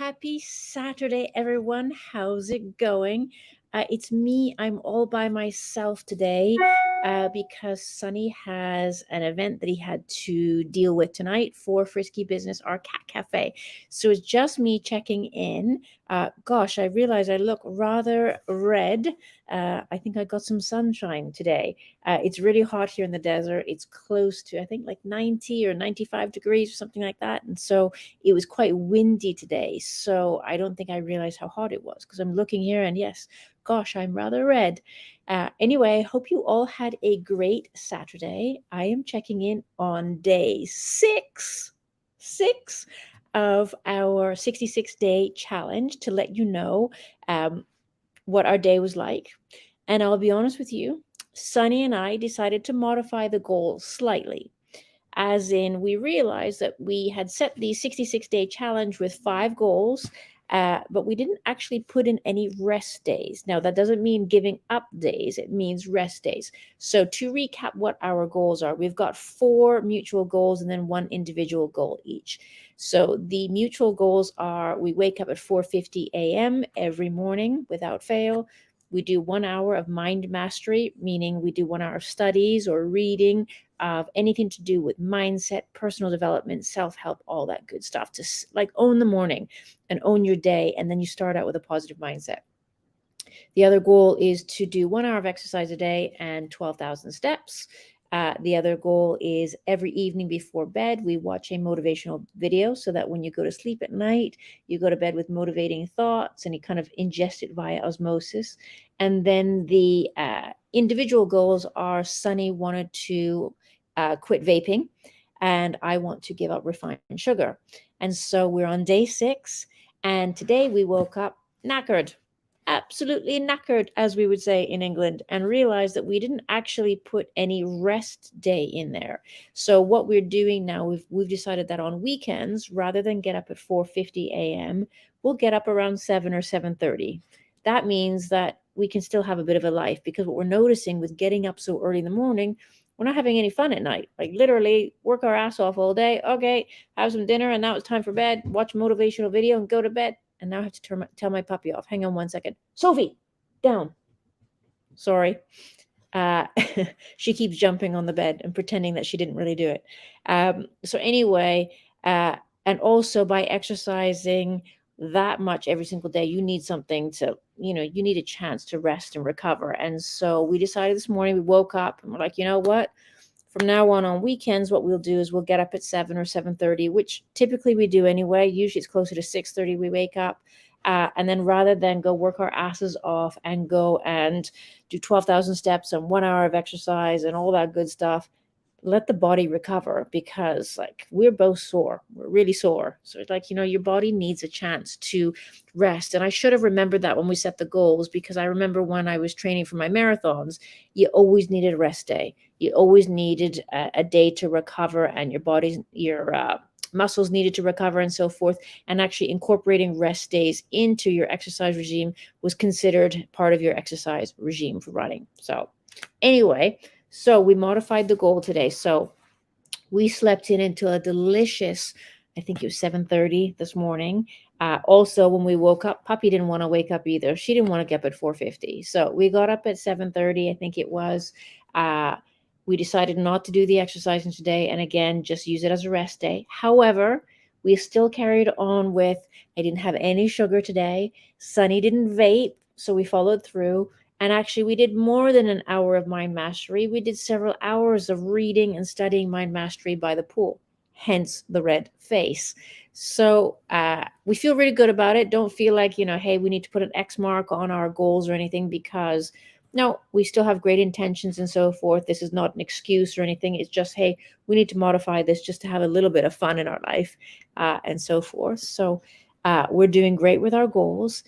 Happy Saturday, everyone. How's it going? It's me. I'm all by myself today because Sonny has an event that he had to deal with tonight for Frisky Business, our cat cafe. So it's just me checking in. Gosh, I realize I look rather red. I think I got some sunshine today. It's really hot here in the desert. It's close to, I think, like 90 or 95 degrees or something like that. And so it was quite windy today. So I don't think I realized how hot it was because I'm looking here and yes, gosh, I'm rather red. Anyway, hope you all had a great Saturday. I am checking in on day six of our 66-day challenge to let you know what our day was like. And I'll be honest with you, Sunny and I decided to modify the goal slightly. As in, we realized that we had set the 66-day challenge with 5 goals, but we didn't actually put in any rest days. Now, that doesn't mean giving up days. It means rest days. So to recap what our goals are, we've got 4 mutual goals and then 1 individual goal each. So the mutual goals are we wake up at 4:50 a.m. every morning without fail. We do 1 hour of mind mastery, meaning we do 1 hour of studies or reading of anything to do with mindset, personal development, self-help, all that good stuff to like own the morning and own your day. And then you start out with a positive mindset. The other goal is to do 1 hour of exercise a day and 12,000 steps. The other goal is every evening before bed, we watch a motivational video so that when you go to sleep at night, you go to bed with motivating thoughts and you kind of ingest it via osmosis. And then the individual goals are Sunny wanted to quit vaping and I want to give up refined sugar. And so we're on day 6 and today we woke up knackered. Absolutely knackered, as we would say in England, and realized that we didn't actually put any rest day in there. So what we're doing now, we've decided that on weekends, rather than get up at 4:50 a.m., we'll get up around 7 or 7:30. That means that we can still have a bit of a life because what we're noticing with getting up so early in the morning, we're not having any fun at night. Like literally work our ass off all day. Okay, have some dinner and now it's time for bed. Watch a motivational video and go to bed. And now I have to tell my puppy off. Hang on 1 second. Sophie, down. Sorry. She keeps jumping on the bed and pretending that she didn't really do it. So anyway, and also by exercising that much every single day, you need something to, you need a chance to rest and recover. And so we decided this morning, we woke up and we're like, you know what? From now on weekends, what we'll do is we'll get up at 7 or 7:30, which typically we do anyway. Usually it's closer to 6:30 we wake up. And then rather than go work our asses off and go and do 12,000 steps and 1 hour of exercise and all that good stuff, let the body recover because like we're both sore. We're really sore. So it's like, your body needs a chance to rest. And I should have remembered that when we set the goals, because I remember when I was training for my marathons, you always needed a rest day. You always needed a day to recover and your muscles needed to recover and so forth. And actually incorporating rest days into your exercise regime was considered part of your exercise regime for running. So anyway, so we modified the goal today. So we slept in until a delicious, I think it was 7:30 this morning. Also, when we woke up, Puppy didn't want to wake up either. She didn't want to get up at 4:50. So we got up at 7:30, I think it was. We decided not to do the exercising today and again, just use it as a rest day. However, we still carried on with, I didn't have any sugar today. Sunny didn't vape, so we followed through. And actually, we did more than an hour of mind mastery. We did several hours of reading and studying mind mastery by the pool, hence the red face. So we feel really good about it. Don't feel like, hey, we need to put an X mark on our goals or anything because, no, we still have great intentions and so forth. This is not an excuse or anything. It's just, hey, we need to modify this just to have a little bit of fun in our life and so forth. So we're doing great with our goals.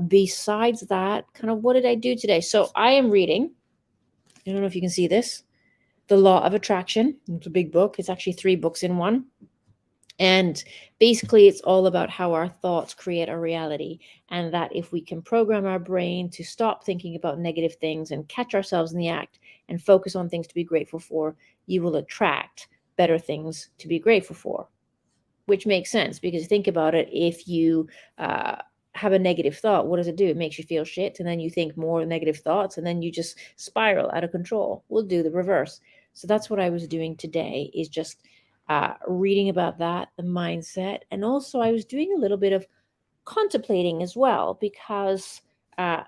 Besides that, kind of what did I do today? So I am reading, I don't know if you can see this, The Law of Attraction. It's a big book. It's actually 3 books in one. And basically it's all about how our thoughts create our reality. And that if we can program our brain to stop thinking about negative things and catch ourselves in the act and focus on things to be grateful for, you will attract better things to be grateful for. which makes sense because think about it. If you uh, have a negative thought, what does it do? It makes you feel shit, and then you think more negative thoughts, and then you just spiral out of control. We'll do the reverse. So that's what I was doing today, is just reading about that, the mindset, and also I was doing a little bit of contemplating as well because uh,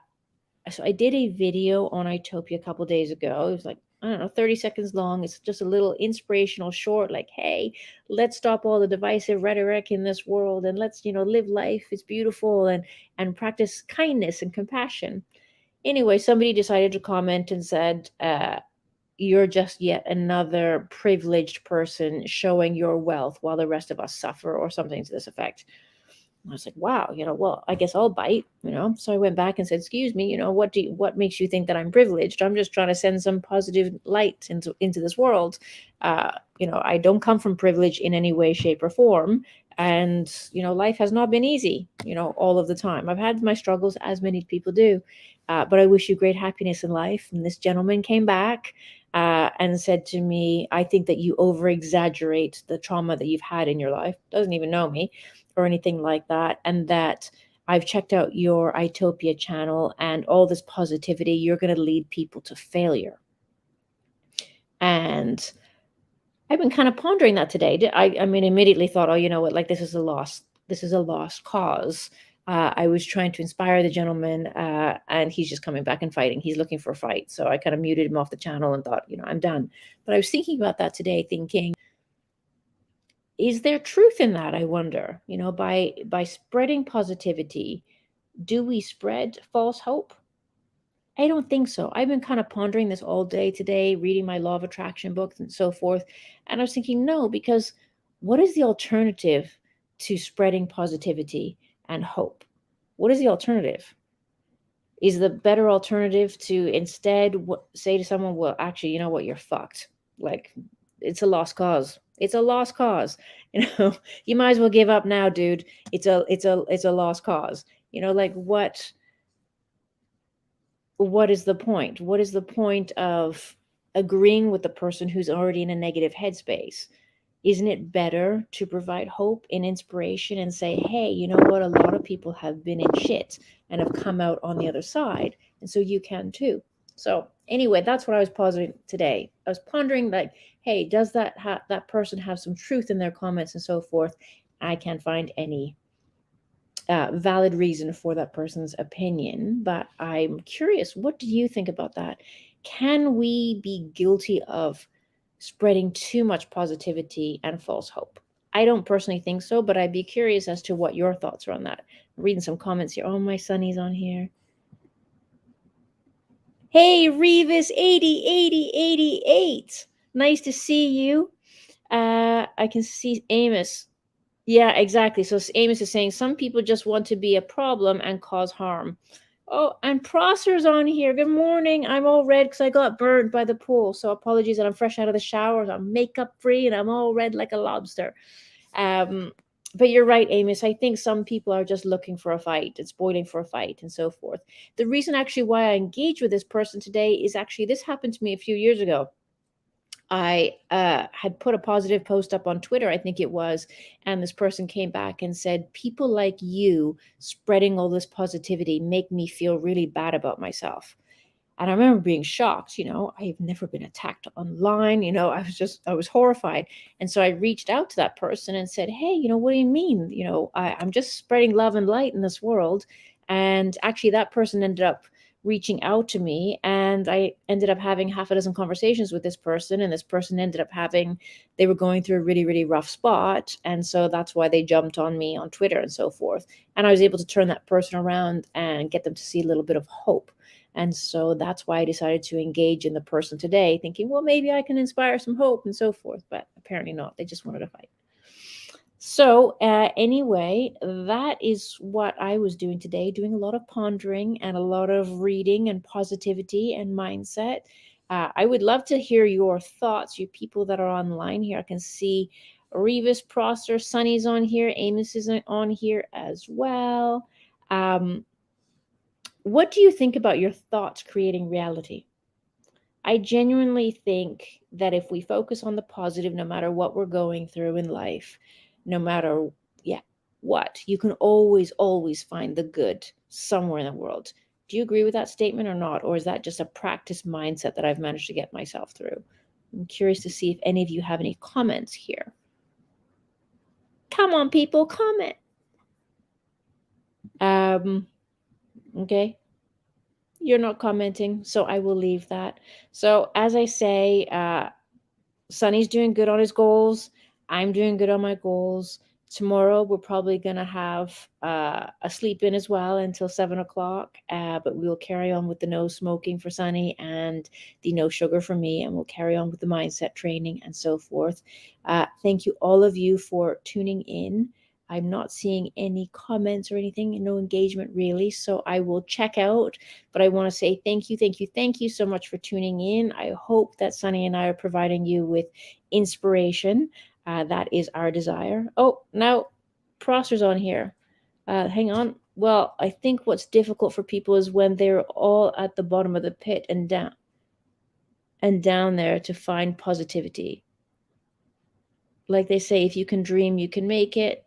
so I did a video on Itopia a couple days ago. It was like, I don't know, 30 seconds long. It's just a little inspirational short, like, hey, let's stop all the divisive rhetoric in this world and let's, live life. It's beautiful and practice kindness and compassion. Anyway, somebody decided to comment and said, you're just yet another privileged person showing your wealth while the rest of us suffer, or something to this effect. I was like, wow, well, I guess I'll bite. So I went back and said, excuse me, what makes you think that I'm privileged? I'm just trying to send some positive light into this world. I don't come from privilege in any way, shape, or form. And, life has not been easy, all of the time. I've had my struggles, as many people do. But I wish you great happiness in life. And this gentleman came back and said to me, I think that you over exaggerate the trauma that you've had in your life. Doesn't even know me or anything like that, and that I've checked out your Itopia channel and all this positivity, you're going to lead people to failure. And I've been kind of pondering that today. I mean, immediately thought, oh, you know what, like this is a lost cause. I was trying to inspire the gentleman, and he's just coming back and fighting. He's looking for a fight. So I kind of muted him off the channel and thought, I'm done. But I was thinking about that today, thinking, is there truth in that? I wonder, by spreading positivity, do we spread false hope? I don't think so. I've been kind of pondering this all day today, reading my law of attraction books and so forth. And I was thinking, no, because what is the alternative to spreading positivity and hope? What is the alternative? Is the better alternative to instead say to someone, well, actually, you know what, you're fucked. Like, it's a lost cause. It's a lost cause. You might as well give up now, dude. It's a lost cause. Like what is the point? What is the point of agreeing with the person who's already in a negative headspace? Isn't it better to provide hope and inspiration and say, hey, you know what? A lot of people have been in shit and have come out on the other side. And so you can too. So anyway, that's what I was pondering today. I was pondering, like, hey, does that person have some truth in their comments and so forth? I can't find any valid reason for that person's opinion, but I'm curious, what do you think about that? Can we be guilty of spreading too much positivity and false hope? I don't personally think so, but I'd be curious as to what your thoughts are on that. I'm reading some comments here. Oh, my Sonny's on here. Hey, Revis 808088. Nice to see you. I can see Amos. Yeah, exactly. So Amos is saying some people just want to be a problem and cause harm. Oh, and Prosser's on here. Good morning. I'm all red because I got burned by the pool. So apologies that I'm fresh out of the shower. I'm makeup free and I'm all red like a lobster. But you're right, Amos. I think some people are just looking for a fight and spoiling for a fight and so forth. The reason actually why I engaged with this person today is actually this happened to me a few years ago. I had put a positive post up on Twitter, I think it was, and this person came back and said, people like you spreading all this positivity make me feel really bad about myself. And I remember being shocked, I've never been attacked online, I was horrified. And so I reached out to that person and said, hey, what do you mean? I'm just spreading love and light in this world. And actually that person ended up reaching out to me, and I ended up having half a dozen conversations with this person, and this person ended up they were going through a really, really rough spot. And so that's why they jumped on me on Twitter and so forth. And I was able to turn that person around and get them to see a little bit of hope. And so that's why I decided to engage in the person today, thinking, well, maybe I can inspire some hope and so forth. But apparently not. They just wanted to fight. So anyway, that is what I was doing today, doing a lot of pondering and a lot of reading and positivity and mindset. I would love to hear your thoughts, you people that are online here. I can see Revis Prosser, Sonny's on here, Amos is on here as well. What do you think about your thoughts creating reality? I genuinely think that if we focus on the positive, no matter what we're going through in life, no matter what. You can always find the good somewhere in the world. Do you agree with that statement or not? Or is that just a practice mindset that I've managed to get myself through? I'm curious to see if any of you have any comments here. Come on, people, comment. Okay. You're not commenting, so I will leave that. So as I say, Sonny's doing good on his goals. I'm doing good on my goals. Tomorrow, we're probably going to have a sleep in as well until 7 o'clock. But we will carry on with the no smoking for Sonny and the no sugar for me. And we'll carry on with the mindset training and so forth. Thank you, all of you, for tuning in. I'm not seeing any comments or anything, no engagement really. So I will check out. But I want to say thank you so much for tuning in. I hope that Sonny and I are providing you with inspiration. That is our desire. Oh, now Prosser's on here. Hang on. Well, I think what's difficult for people is when they're all at the bottom of the pit and down there to find positivity. Like they say, if you can dream, you can make it.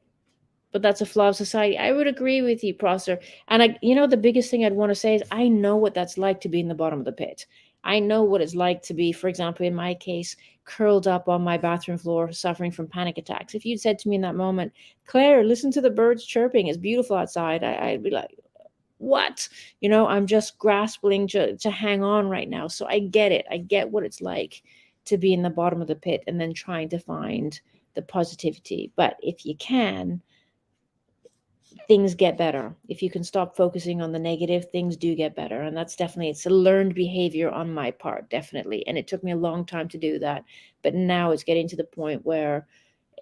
But that's a flaw of society. I would agree with you, Prosser. And the biggest thing I'd want to say is I know what that's like to be in the bottom of the pit. I know what it's like to be, for example, in my case, curled up on my bathroom floor, suffering from panic attacks. If you'd said to me in that moment, Claire, listen to the birds chirping, it's beautiful outside, I'd be like, what? I'm just grasping to hang on right now. So I get it. I get what it's like to be in the bottom of the pit and then trying to find the positivity. But if you can, things get better. If you can stop focusing on the negative, things do get better. And it's a learned behavior on my part, definitely. And it took me a long time to do that. But now it's getting to the point where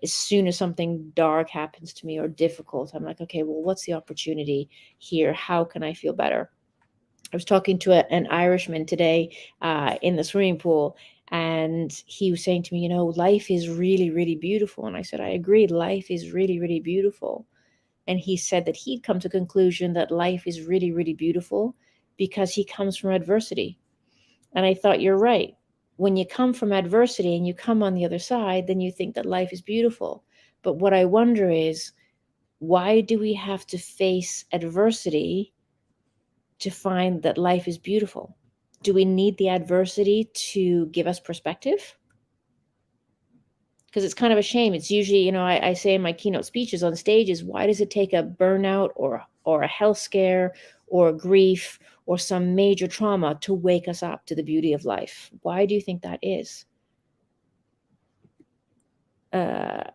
as soon as something dark happens to me or difficult, I'm like, okay, well, what's the opportunity here? How can I feel better? I was talking to an Irishman today in the swimming pool, and he was saying to me, life is really, really beautiful. And I said, I agree. Life is really, really beautiful. And he said that he'd come to the conclusion that life is really, really beautiful because he comes from adversity. And I thought, you're right. When you come from adversity and you come on the other side, then you think that life is beautiful. But what I wonder is, why do we have to face adversity to find that life is beautiful? Do we need the adversity to give us perspective? Because it's kind of a shame. It's usually, I say in my keynote speeches on stages, why does it take a burnout or a health scare or a grief or some major trauma to wake us up to the beauty of life? Why do you think that is? I'm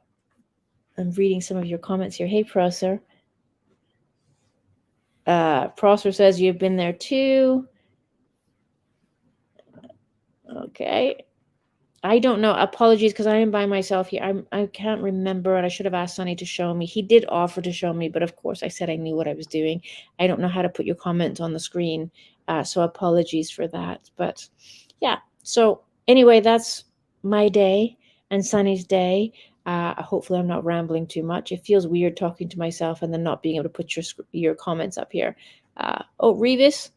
reading some of your comments here. Hey, Prosser. Prosser says you've been there too. Okay. I don't know. Apologies, because I am by myself here. I can't remember, and I should have asked Sonny to show me. He did offer to show me, but of course I said I knew what I was doing. I don't know how to put your comment on the screen, so apologies for that. But yeah, so anyway, that's my day and Sonny's day. Hopefully I'm not rambling too much. It feels weird talking to myself and then not being able to put your comments up here. Oh, Revis,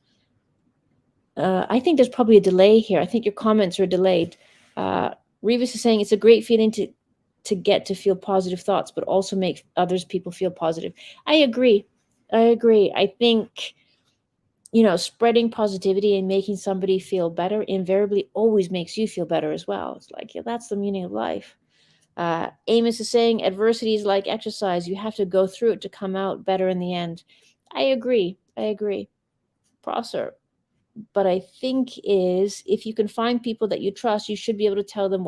I think there's probably a delay here. I think your comments are delayed. Revis is saying it's a great feeling to get to feel positive thoughts, but also make people feel positive. I agree. I think, spreading positivity and making somebody feel better invariably always makes you feel better as well. It's like, that's the meaning of life. Amos is saying adversity is like exercise. You have to go through it to come out better in the end. I agree. Prosser. But I think if you can find people that you trust, you should be able to tell them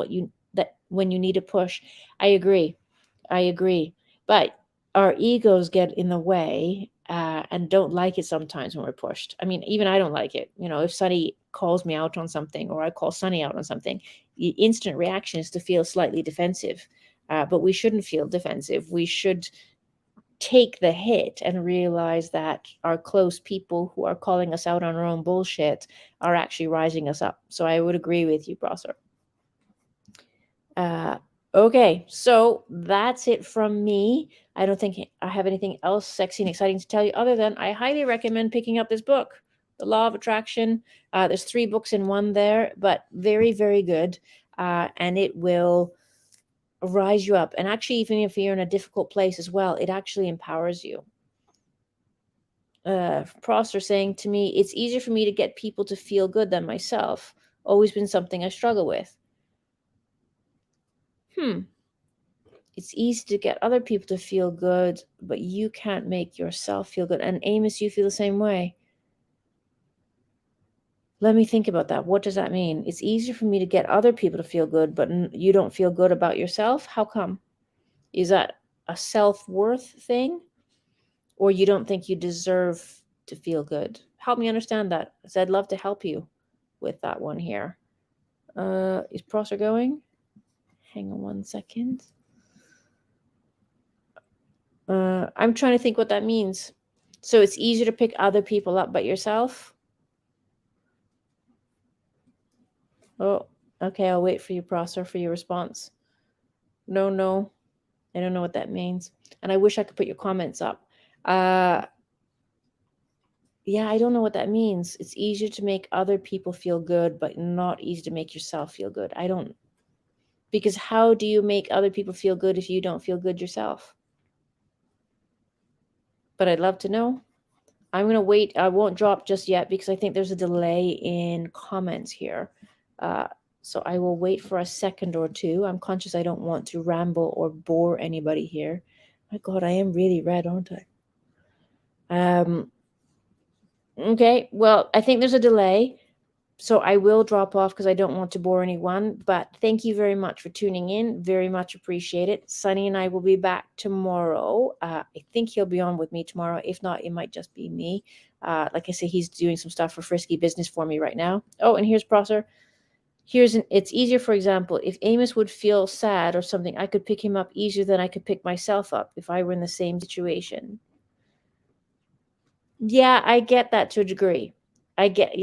that when you need to push. I agree. But our egos get in the way and don't like it sometimes when we're pushed. I mean, even I don't like it. If Sonny calls me out on something or I call Sonny out on something, the instant reaction is to feel slightly defensive. But we shouldn't feel defensive. We should take the hit and realize that our close people who are calling us out on our own bullshit are actually rising us up. So I would agree with you, Prosser. Okay, so that's it from me. I don't think I have anything else sexy and exciting to tell you other than I highly recommend picking up this book, The Law of Attraction. There's 3 books in one there, but very, very good. And it will rise you up. And actually, even if you're in a difficult place as well, it actually empowers you. Prosser saying to me, it's easier for me to get people to feel good than myself. Always been something I struggle with. It's easy to get other people to feel good, but you can't make yourself feel good. And Amos, you feel the same way. Let me think about that. What does that mean? It's easier for me to get other people to feel good, but you don't feel good about yourself? How come? Is that a self-worth thing? Or you don't think you deserve to feel good? Help me understand that, because I'd love to help you with that one here. Is Prosser going? Hang on one second. I'm trying to think what that means. So it's easier to pick other people up but yourself? Oh, okay, I'll wait for you, Prosser, for your response. No, I don't know what that means. And I wish I could put your comments up. Yeah, I don't know what that means. It's easier to make other people feel good, but not easy to make yourself feel good. I don't, because how do you make other people feel good if you don't feel good yourself? But I'd love to know. I'm going to wait. I won't drop just yet because I think there's a delay in comments here. So I will wait for a second or two. I'm conscious I don't want to ramble or bore anybody here. My God, I am really red, aren't I? Okay, well, I think there's a delay. So I will drop off because I don't want to bore anyone. But thank you very much for tuning in. Very much appreciate it. Sonny and I will be back tomorrow. I think he'll be on with me tomorrow. If not, it might just be me. Like I say, he's doing some stuff for Frisky Business for me right now. Oh, and here's Prosser. It's easier, for example, if Amos would feel sad or something, I could pick him up easier than I could pick myself up if I were in the same situation. Yeah, I get that to a degree. I get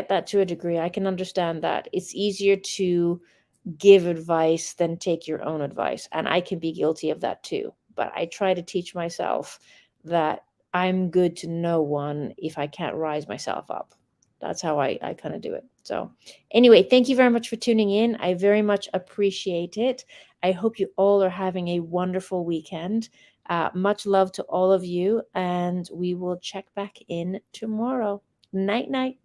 that to a degree. I can understand that. It's easier to give advice than take your own advice. And I can be guilty of that too. But I try to teach myself that I'm good to no one if I can't rise myself up. That's how I kind of do it. So anyway, thank you very much for tuning in. I very much appreciate it. I hope you all are having a wonderful weekend. Much love to all of you, and we will check back in tomorrow. Night, night.